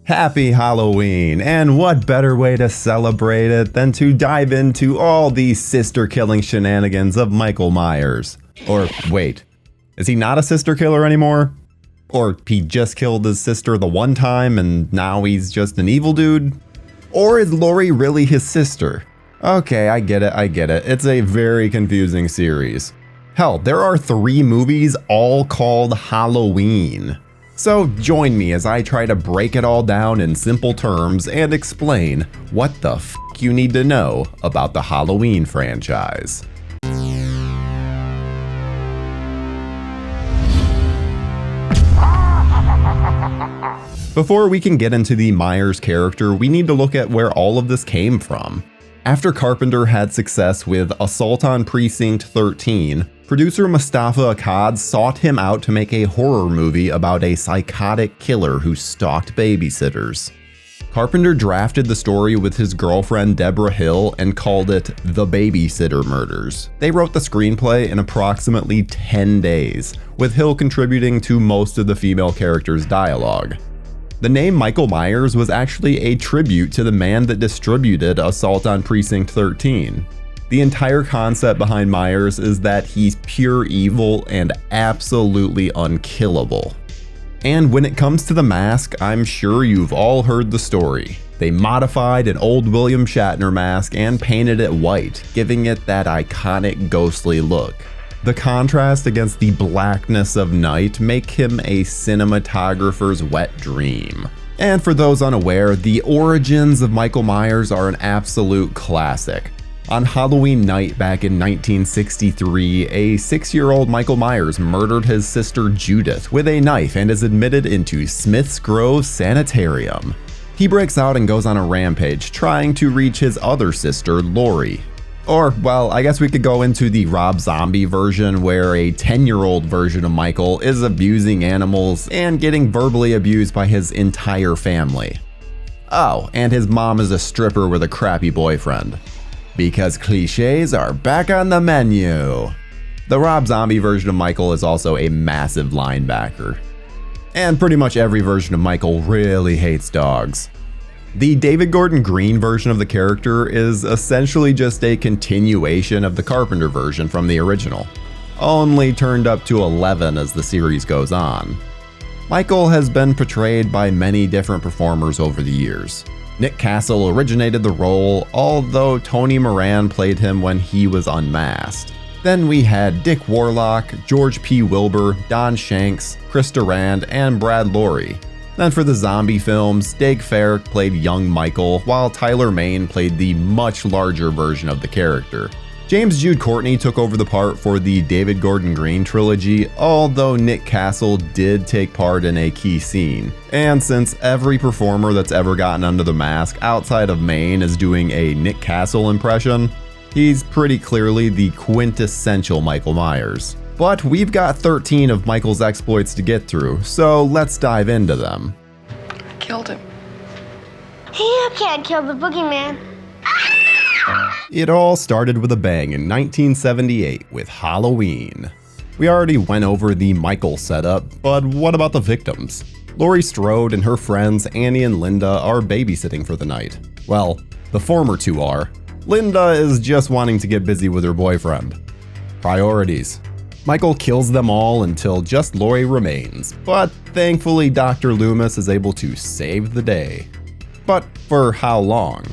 Happy Halloween, and what better way to celebrate it than to dive into all these sister-killing shenanigans of Michael Myers. Or wait, is he not a sister killer anymore? Or he just killed his sister the one time and now he's just an evil dude? Or is Laurie really his sister? Okay, I get it. It's a very confusing series. Hell, there are 3 movies all called Halloween. So join me as I try to break it all down in simple terms and explain what the f you need to know about the Halloween franchise. Before we can get into the Myers character, we need to look at where all of this came from. After Carpenter had success with Assault on Precinct 13, producer Mustafa Akkad sought him out to make a horror movie about a psychotic killer who stalked babysitters. Carpenter drafted the story with his girlfriend Deborah Hill and called it The Babysitter Murders. They wrote the screenplay in approximately 10 days, with Hill contributing to most of the female characters' dialogue. The name Michael Myers was actually a tribute to the man that distributed Assault on Precinct 13. The entire concept behind Myers is that he's pure evil and absolutely unkillable. And when it comes to the mask, I'm sure you've all heard the story. They modified an old William Shatner mask and painted it white, giving it that iconic ghostly look. The contrast against the blackness of night make him a cinematographer's wet dream. And for those unaware, the origins of Michael Myers are an absolute classic. On Halloween night back in 1963, a 6-year-old Michael Myers murdered his sister Judith with a knife and is admitted into Smith's Grove Sanitarium. He breaks out and goes on a rampage, trying to reach his other sister, Laurie. Or, well, I guess we could go into the Rob Zombie version where a 10-year-old version of Michael is abusing animals and getting verbally abused by his entire family. Oh, and his mom is a stripper with a crappy boyfriend. Because cliches are back on the menu. The Rob Zombie version of Michael is also a massive linebacker. And pretty much every version of Michael really hates dogs. The David Gordon Green version of the character is essentially just a continuation of the Carpenter version from the original, only turned up to 11 as the series goes on. Michael has been portrayed by many different performers over the years. Nick Castle originated the role, although Tony Moran played him when he was unmasked. Then we had Dick Warlock, George P. Wilbur, Don Shanks, Chris Durand, and Brad Lorre. Then for the zombie films, Daeg Faerch played young Michael, while Tyler Mane played the much larger version of the character. James Jude Courtney took over the part for the David Gordon Green trilogy, although Nick Castle did take part in a key scene. And since every performer that's ever gotten under the mask outside of Mane is doing a Nick Castle impression, he's pretty clearly the quintessential Michael Myers. But we've got 13 of Michael's exploits to get through, so let's dive into them. I killed him. You can't kill the boogeyman. It all started with a bang in 1978 with Halloween. We already went over the Michael setup, but what about the victims? Laurie Strode and her friends Annie and Linda are babysitting for the night. Well, the former two are. Linda is just wanting to get busy with her boyfriend. Priorities. Michael kills them all until just Laurie remains, but thankfully Dr. Loomis is able to save the day. But for how long?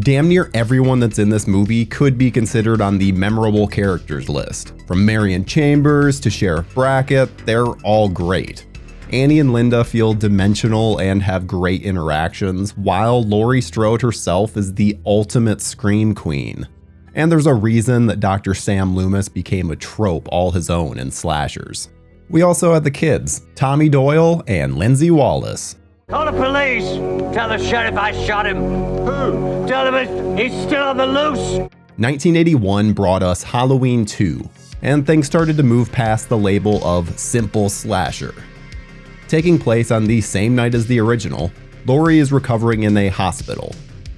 Damn near everyone that's in this movie could be considered on the memorable characters list. From Marion Chambers to Sheriff Brackett, they're all great. Annie and Linda feel dimensional and have great interactions, while Laurie Strode herself is the ultimate scream queen. And there's a reason that Dr. Sam Loomis became a trope all his own in slashers. We also had the kids, Tommy Doyle and Lindsay Wallace. Call the police! Tell the sheriff I shot him! Who? Tell him he's still on the loose! 1981 brought us Halloween 2, and things started to move past the label of simple slasher. Taking place on the same night as the original, Laurie is recovering in a hospital.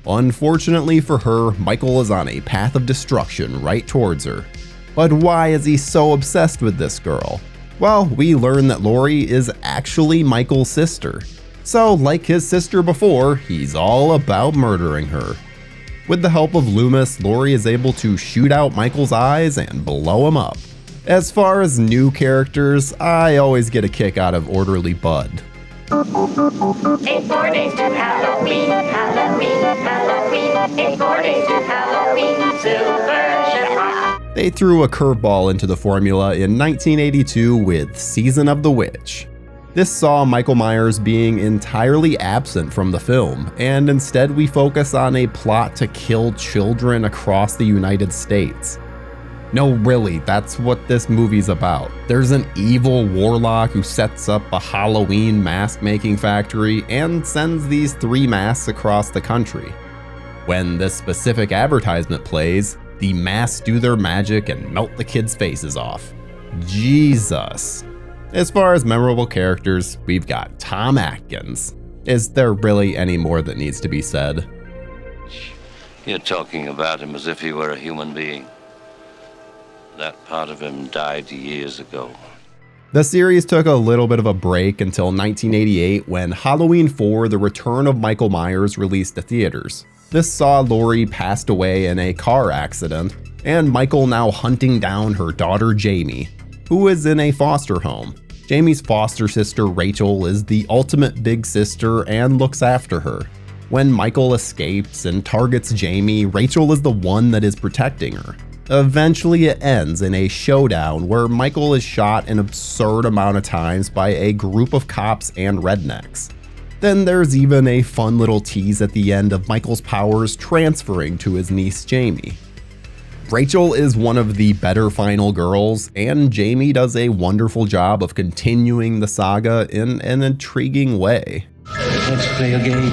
Unfortunately for her, Michael is on a path of destruction right towards her. But why is he so obsessed with this girl? Well, we learn that Laurie is actually Michael's sister. So, like his sister before, he's all about murdering her. With the help of Loomis, Laurie is able to shoot out Michael's eyes and blow him up. As far as new characters, I always get a kick out of Orderly Bud. 8 more days to Halloween, Halloween, Halloween. 8 more days to Halloween, Silver Shamrock. They threw a curveball into the formula in 1982 with Season of the Witch. This saw Michael Myers being entirely absent from the film, and instead we focus on a plot to kill children across the United States. No, really, that's what this movie's about. There's an evil warlock who sets up a Halloween mask-making factory and sends these 3 masks across the country. When this specific advertisement plays, the masks do their magic and melt the kids' faces off. Jesus. As far as memorable characters, we've got Tom Atkins. Is there really any more that needs to be said? You're talking about him as if he were a human being. That part of him died years ago. The series took a little bit of a break until 1988 when Halloween 4: The Return of Michael Myers released to theaters. This saw Laurie passed away in a car accident, and Michael now hunting down her daughter Jamie, who is in a foster home. Jamie's foster sister Rachel is the ultimate big sister and looks after her. When Michael escapes and targets Jamie, Rachel is the one that is protecting her. Eventually it ends in a showdown where Michael is shot an absurd amount of times by a group of cops and rednecks. Then there's even a fun little tease at the end of Michael's powers transferring to his niece Jamie. Rachel is one of the better final girls, and Jamie does a wonderful job of continuing the saga in an intriguing way. Let's play a game.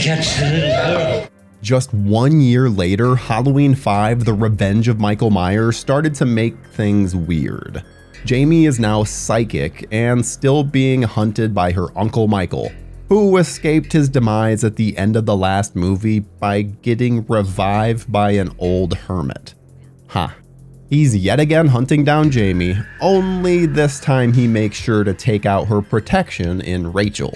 Catch the little girl. Just 1 year later, Halloween 5: The Revenge of Michael Myers started to make things weird. Jamie is now psychic and still being hunted by her Uncle Michael, who escaped his demise at the end of the last movie by getting revived by an old hermit. He's yet again hunting down Jamie, only this time he makes sure to take out her protection in Rachel.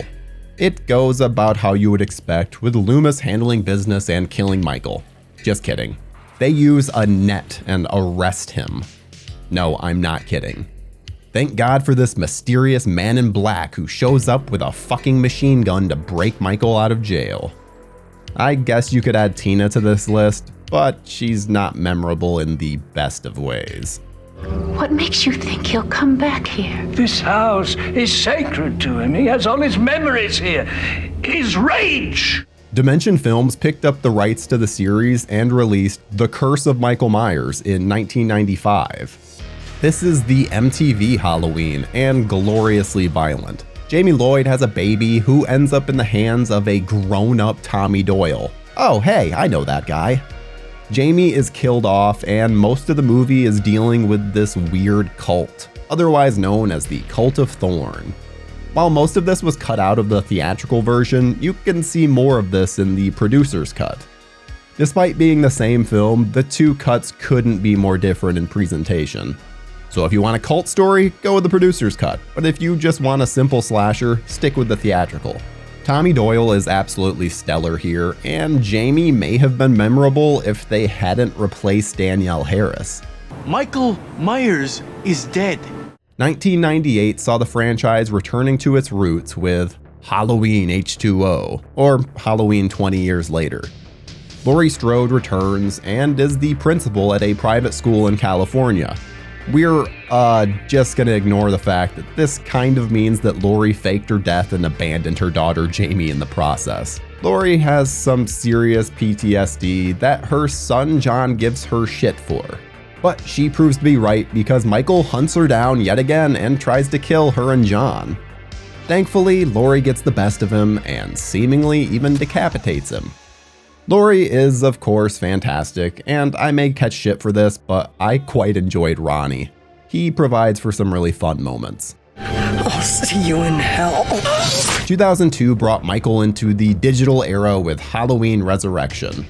It goes about how you would expect, with Loomis handling business and killing Michael. Just kidding. They use a net and arrest him. No, I'm not kidding. Thank God for this mysterious man in black who shows up with a fucking machine gun to break Michael out of jail. I guess you could add Tina to this list, but she's not memorable in the best of ways. What makes you think he'll come back here? This house is sacred to him. He has all his memories here. His rage! Dimension Films picked up the rights to the series and released The Curse of Michael Myers in 1995. This is the MTV Halloween and gloriously violent. Jamie Lloyd has a baby who ends up in the hands of a grown-up Tommy Doyle. Oh, hey, I know that guy. Jamie is killed off, and most of the movie is dealing with this weird cult, otherwise known as the Cult of Thorn. While most of this was cut out of the theatrical version, you can see more of this in the producer's cut. Despite being the same film, the two cuts couldn't be more different in presentation. So if you want a cult story, go with the producer's cut, but if you just want a simple slasher, stick with the theatrical. Tommy Doyle is absolutely stellar here, and Jamie may have been memorable if they hadn't replaced Danielle Harris. Michael Myers is dead. 1998 saw the franchise returning to its roots with Halloween H2O, or Halloween 20 years later. Laurie Strode returns and is the principal at a private school in California. We're just gonna ignore the fact that this kind of means that Laurie faked her death and abandoned her daughter Jamie in the process. Laurie has some serious PTSD that her son John gives her shit for. But she proves to be right because Michael hunts her down yet again and tries to kill her and John. Thankfully, Laurie gets the best of him and seemingly even decapitates him. Laurie is, of course, fantastic, and I may catch shit for this, but I quite enjoyed Ronnie. He provides for some really fun moments. I'll see you in hell. 2002 brought Michael into the digital era with Halloween Resurrection.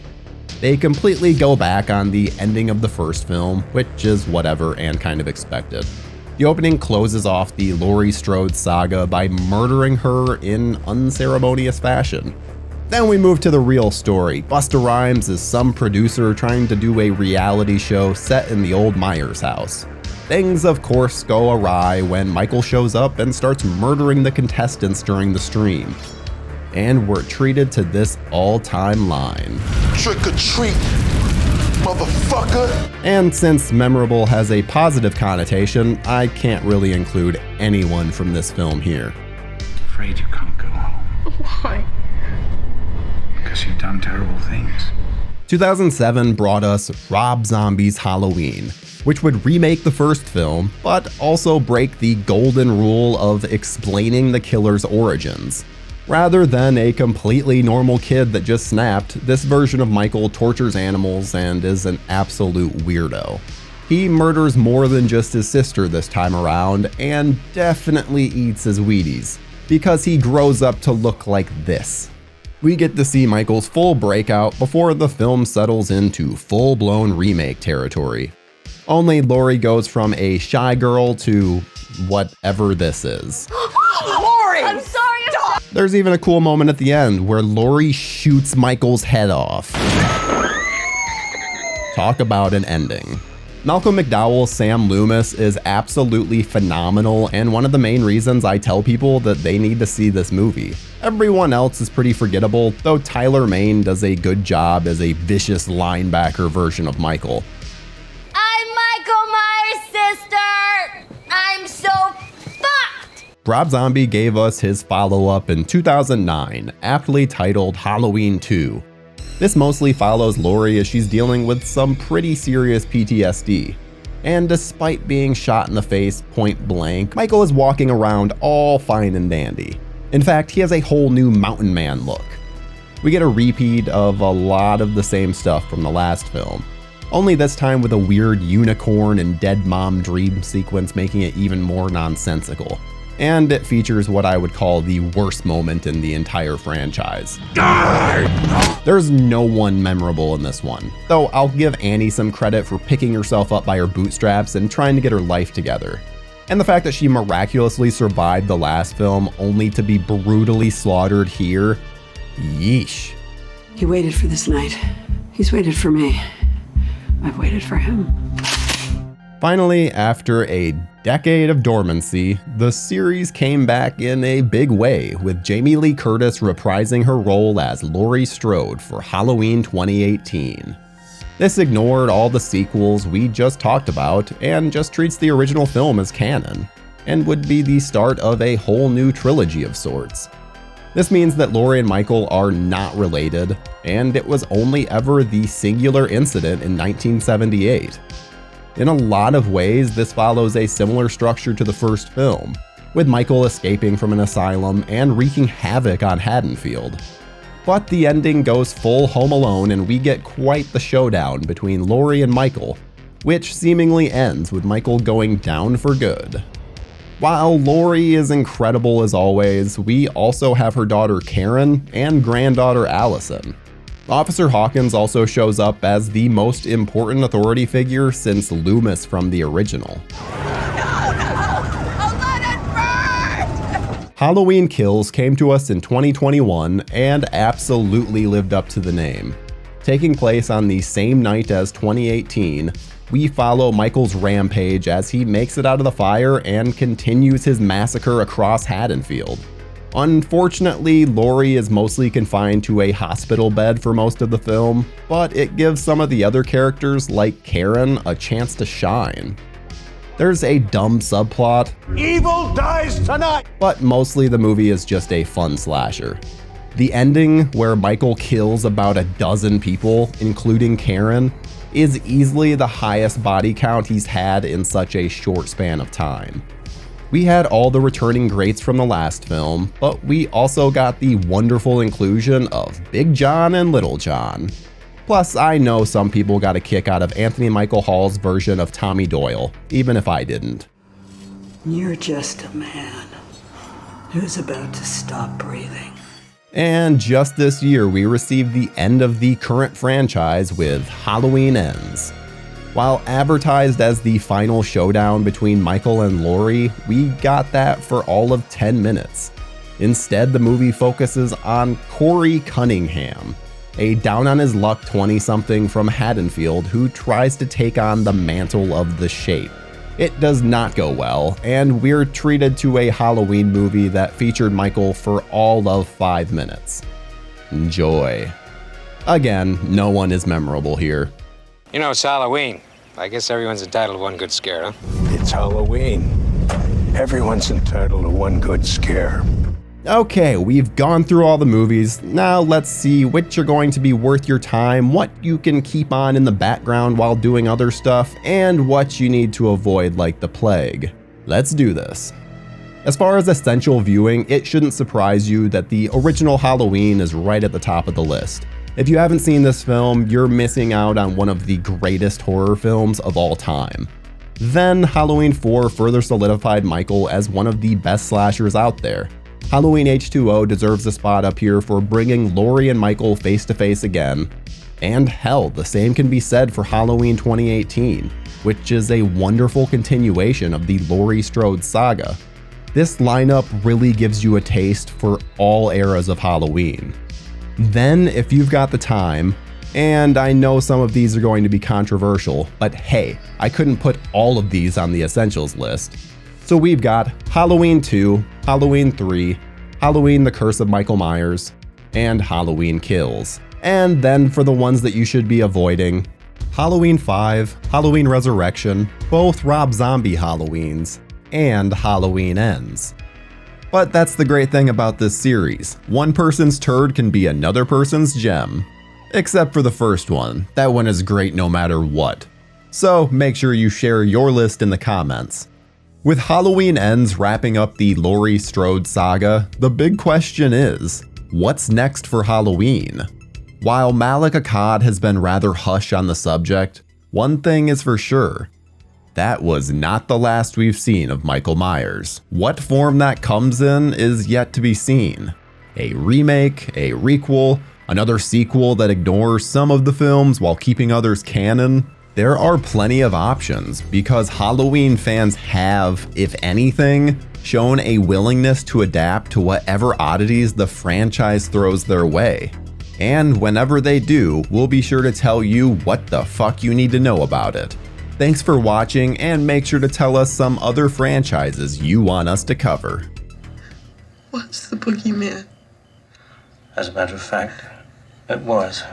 They completely go back on the ending of the first film, which is whatever and kind of expected. The opening closes off the Laurie Strode saga by murdering her in unceremonious fashion. Then we move to the real story. Busta Rhymes is some producer trying to do a reality show set in the old Myers house. Things, of course, go awry when Michael shows up and starts murdering the contestants during the stream. And we're treated to this all-time line. Trick or treat, motherfucker. And since memorable has a positive connotation, I can't really include anyone from this film here. Afraid you can't go home. Why? Because you've done terrible things. 2007 brought us Rob Zombie's Halloween, which would remake the first film, but also break the golden rule of explaining the killer's origins. Rather than a completely normal kid that just snapped, this version of Michael tortures animals and is an absolute weirdo. He murders more than just his sister this time around, and definitely eats his Wheaties, because he grows up to look like this. We get to see Michael's full breakout before the film settles into full-blown remake territory. Only Laurie goes from a shy girl to whatever this is. Laurie! I'm sorry. There's even a cool moment at the end where Laurie shoots Michael's head off. Talk about an ending. Malcolm McDowell's Sam Loomis is absolutely phenomenal and one of the main reasons I tell people that they need to see this movie. Everyone else is pretty forgettable, though Tyler Mane does a good job as a vicious linebacker version of Michael. I'm Michael Myers' sister! I'm so fucked! Rob Zombie gave us his follow-up in 2009, aptly titled Halloween 2. This mostly follows Laurie as she's dealing with some pretty serious PTSD. And despite being shot in the face point blank, Michael is walking around all fine and dandy. In fact, he has a whole new mountain man look. We get a repeat of a lot of the same stuff from the last film, only this time with a weird unicorn and dead mom dream sequence making it even more nonsensical. And it features what I would call the worst moment in the entire franchise. There's no one memorable in this one, though I'll give Annie some credit for picking herself up by her bootstraps and trying to get her life together. And the fact that she miraculously survived the last film only to be brutally slaughtered here, yeesh. He waited for this night. He's waited for me. I've waited for him. Finally, after a decade of dormancy, the series came back in a big way, with Jamie Lee Curtis reprising her role as Laurie Strode for Halloween 2018. This ignored all the sequels we just talked about and just treats the original film as canon, and would be the start of a whole new trilogy of sorts. This means that Laurie and Michael are not related, and it was only ever the singular incident in 1978. In a lot of ways, this follows a similar structure to the first film, with Michael escaping from an asylum and wreaking havoc on Haddonfield. But the ending goes full Home Alone and we get quite the showdown between Laurie and Michael, which seemingly ends with Michael going down for good. While Laurie is incredible as always, we also have her daughter Karen and granddaughter Allison. Officer Hawkins also shows up as the most important authority figure since Loomis from the original. Halloween Kills came to us in 2021 and absolutely lived up to the name. Taking place on the same night as 2018, we follow Michael's rampage as he makes it out of the fire and continues his massacre across Haddonfield. Unfortunately, Laurie is mostly confined to a hospital bed for most of the film, but it gives some of the other characters, like Karen, a chance to shine. There's a dumb subplot. Evil dies tonight! But mostly the movie is just a fun slasher. The ending, where Michael kills about a dozen people, including Karen, is easily the highest body count he's had in such a short span of time. We had all the returning greats from the last film, but we also got the wonderful inclusion of Big John and Little John. Plus, I know some people got a kick out of Anthony Michael Hall's version of Tommy Doyle, even if I didn't. You're just a man who's about to stop breathing. And just this year, we received the end of the current franchise with Halloween Ends. While advertised as the final showdown between Michael and Laurie, we got that for all of 10 minutes. Instead, the movie focuses on Corey Cunningham, a down-on-his-luck 20-something from Haddonfield who tries to take on the mantle of the Shape. It does not go well, and we're treated to a Halloween movie that featured Michael for all of 5 minutes. Enjoy. Again, no one is memorable here. You know, it's Halloween. I guess everyone's entitled to one good scare, huh? It's Halloween. Everyone's entitled to one good scare. Okay, we've gone through all the movies. Now let's see which are going to be worth your time, what you can keep on in the background while doing other stuff, and what you need to avoid like the plague. Let's do this. As far as essential viewing, it shouldn't surprise you that the original Halloween is right at the top of the list. If you haven't seen this film, you're missing out on one of the greatest horror films of all time. Then Halloween 4 further solidified Michael as one of the best slashers out there. Halloween H2O deserves a spot up here for bringing Laurie and Michael face to face again. And hell, the same can be said for Halloween 2018, which is a wonderful continuation of the Laurie Strode saga. This lineup really gives you a taste for all eras of Halloween. Then, if you've got the time, and I know some of these are going to be controversial, but hey, I couldn't put all of these on the essentials list. So we've got Halloween 2, Halloween 3, Halloween the Curse of Michael Myers, and Halloween Kills. And then for the ones that you should be avoiding, Halloween 5, Halloween Resurrection, both Rob Zombie Halloweens, and Halloween Ends. But that's the great thing about this series. One person's turd can be another person's gem. Except for the first one. That one is great no matter what. So make sure you share your list in the comments. With Halloween Ends wrapping up the Laurie Strode saga, the big question is, what's next for Halloween? While Malik Akkad has been rather hush on the subject, one thing is for sure. That was not the last we've seen of Michael Myers. What form that comes in is yet to be seen. A remake, a requel, another sequel that ignores some of the films while keeping others canon? There are plenty of options because Halloween fans have, if anything, shown a willingness to adapt to whatever oddities the franchise throws their way. And whenever they do, we'll be sure to tell you what the fuck you need to know about it. Thanks for watching, and make sure to tell us some other franchises you want us to cover. What's the boogeyman? As a matter of fact, it was.